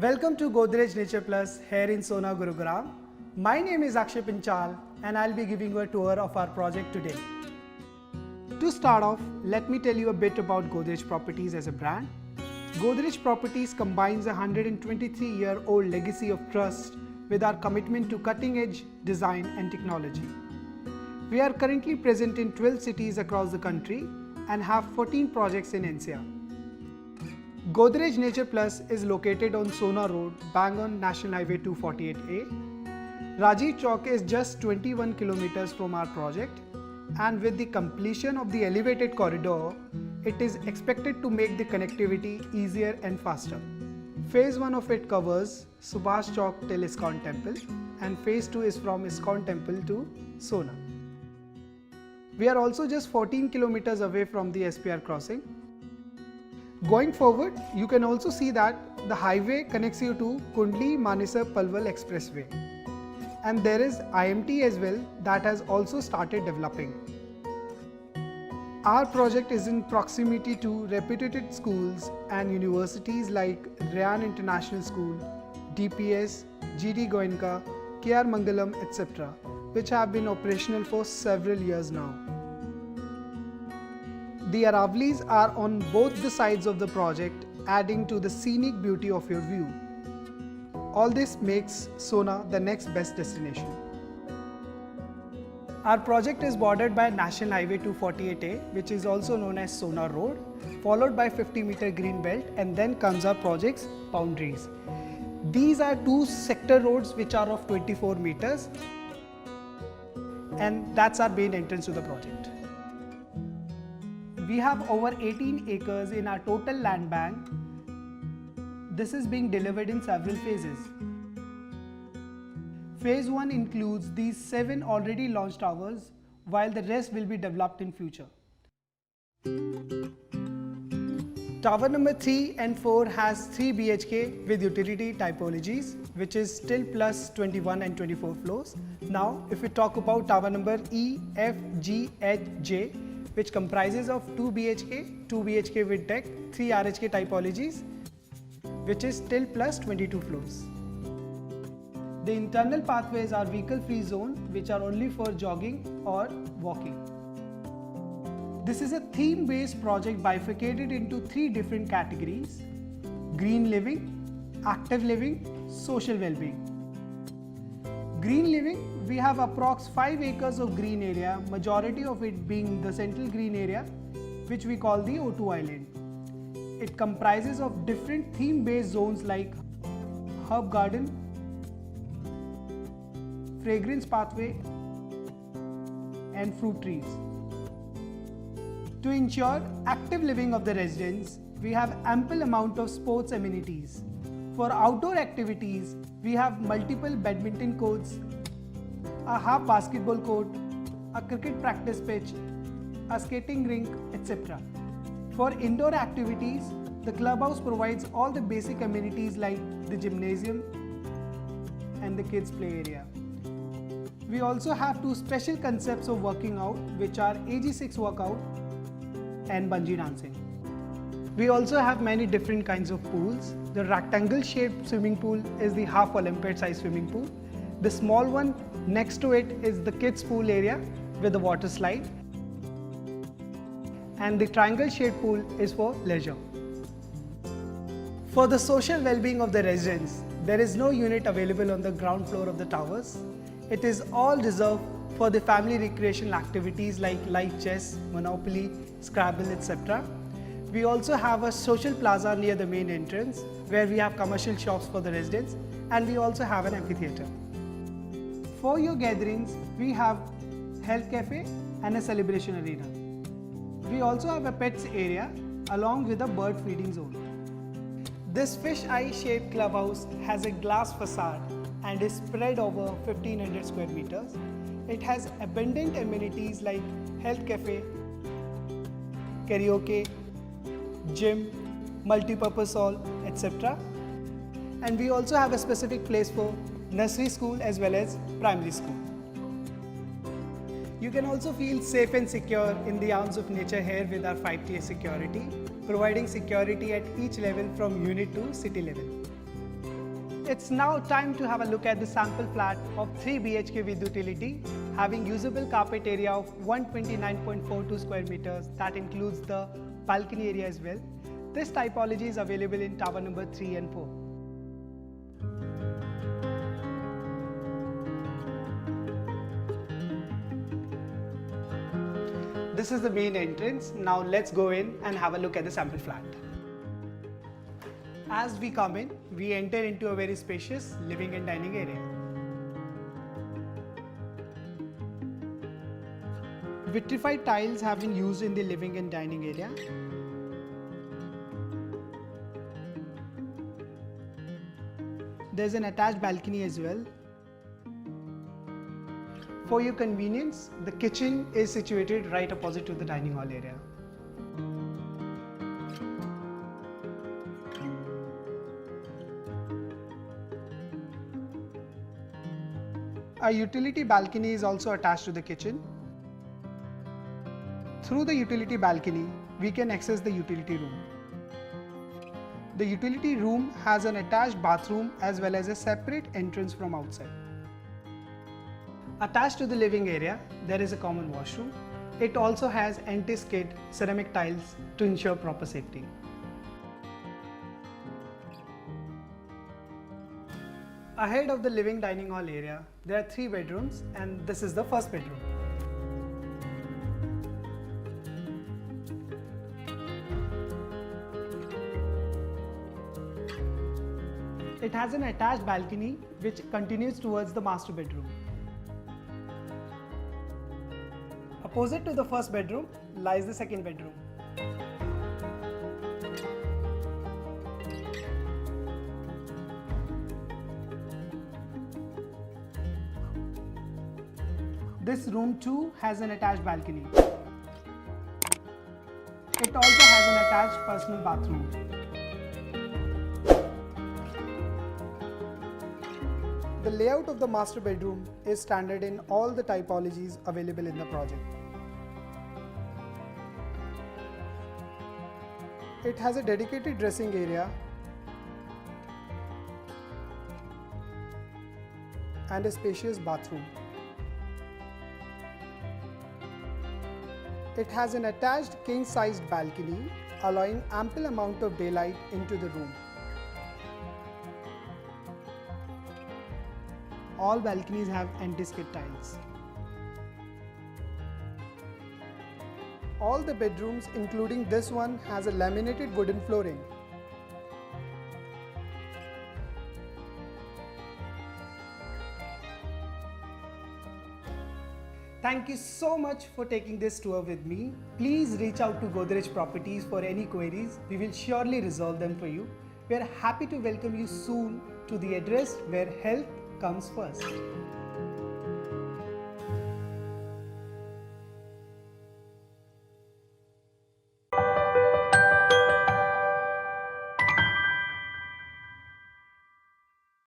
Welcome to Godrej Nature Plus here in Sona, Gurugram. My name is Akshay Pinchal and I'll be giving you a tour of our project today. To start off, let me tell you a bit about Godrej Properties as a brand. Godrej Properties combines a 123-year-old legacy of trust with our commitment to cutting-edge design and technology. We are currently present in 12 cities across the country and have 14 projects in NCR. Godrej Nature Plus is located on Sona Road, bang on National Highway 248A. Rajiv Chowk is just 21 kilometers from our project, and with the completion of the elevated corridor, it is expected to make the connectivity easier and faster. Phase 1 of it covers Subhash Chowk till ISKCON Temple, and Phase 2 is from ISKCON Temple to Sona. We are also just 14 kilometers away from the SPR crossing. Going forward, you can also see that the highway connects you to Kundli-Manesar Palwal Expressway. And there is IMT as well that has also started developing. Our project is in proximity to reputed schools and universities like Rayan International School, DPS, GD Goenka, KR Mangalam, etc., which have been operational for several years now. The Aravlis are on both the sides of the project, adding to the scenic beauty of your view. All this makes Sona the next best destination. Our project is bordered by National Highway 248A, which is also known as Sona Road, followed by 50-meter green belt, and then comes our project's boundaries. These are two sector roads which are of 24 meters, and that's our main entrance to the project. We have over 18 acres in our total land bank. This is being delivered in several phases. Phase 1 includes these 7 already launched towers, while the rest will be developed in future. Tower number 3 and 4 has 3 BHK with utility typologies, which is still plus 21 and 24 floors. Now, if we talk about tower number E, F, G, H, J, which comprises of 2 BHK, 2 BHK with deck, 3 RHK typologies, which is still plus 22 floors. The internal pathways are vehicle-free zone, which are only for jogging or walking. This is a theme-based project bifurcated into 3 different categories: green living, active living, social well-being. Green living, we have approx 5 acres of green area, majority of it being the central green area, which we call the O2 Island. It comprises of different theme-based zones like herb garden, fragrance pathway, and fruit trees. To ensure active living of the residents, we have ample amount of sports amenities. For outdoor activities, we have multiple badminton courts, a half basketball court, a cricket practice pitch, a skating rink, etc. For indoor activities, the clubhouse provides all the basic amenities like the gymnasium and the kids play area. We also have 2 special concepts of working out, which are AG6 workout and bungee dancing. We also have many different kinds of pools. The rectangle shaped swimming pool is the half Olympiad size swimming pool. The small one next to it is the kids pool area with a water slide. And the triangle shaped pool is for leisure. For the social well-being of the residents, there is no unit available on the ground floor of the towers. It is all reserved for the family recreational activities like live chess, Monopoly, Scrabble, etc. We also have a social plaza near the main entrance where we have commercial shops for the residents, and we also have an amphitheatre. For your gatherings, we have health cafe and a celebration arena. We also have a pets area along with a bird feeding zone. This fish eye shaped clubhouse has a glass facade and is spread over 1500 square meters. It has abundant amenities like health cafe, karaoke, gym, multi-purpose hall, etc. And we also have a specific place for nursery school as well as primary school. You can also feel safe and secure in the arms of nature here with our 5TA security, providing security at each level from unit to city level. It's now time to have a look at the sample flat of 3 BHK with utility, having usable carpet area of 129.42 square meters. That includes the balcony area as well. This typology is available in tower number 3 and 4. This is the main entrance. Now let's go in and have a look at the sample flat. As we come in, we enter into a very spacious living and dining area. Vitrified tiles have been used in the living and dining area. There's an attached balcony as well. For your convenience, the kitchen is situated right opposite to the dining hall area. A utility balcony is also attached to the kitchen. Through the utility balcony, we can access the utility room. The utility room has an attached bathroom as well as a separate entrance from outside. Attached to the living area, there is a common washroom. It also has anti-skid ceramic tiles to ensure proper safety. Ahead of the living dining hall area, there are 3 bedrooms and this is the first bedroom. It has an attached balcony which continues towards the master bedroom. Opposite to the first bedroom lies the second bedroom. This room too has an attached balcony. It also has an attached personal bathroom. The layout of the master bedroom is standard in all the typologies available in the project. It has a dedicated dressing area and a spacious bathroom. It has an attached king-sized balcony, allowing ample amount of daylight into the room. All balconies have anti-skid tiles. All the bedrooms, including this one, has a laminated wooden flooring. Thank you so much for taking this tour with me. Please reach out to Godrej Properties for any queries. We will surely resolve them for you. We are happy to welcome you soon to the address where health comes first.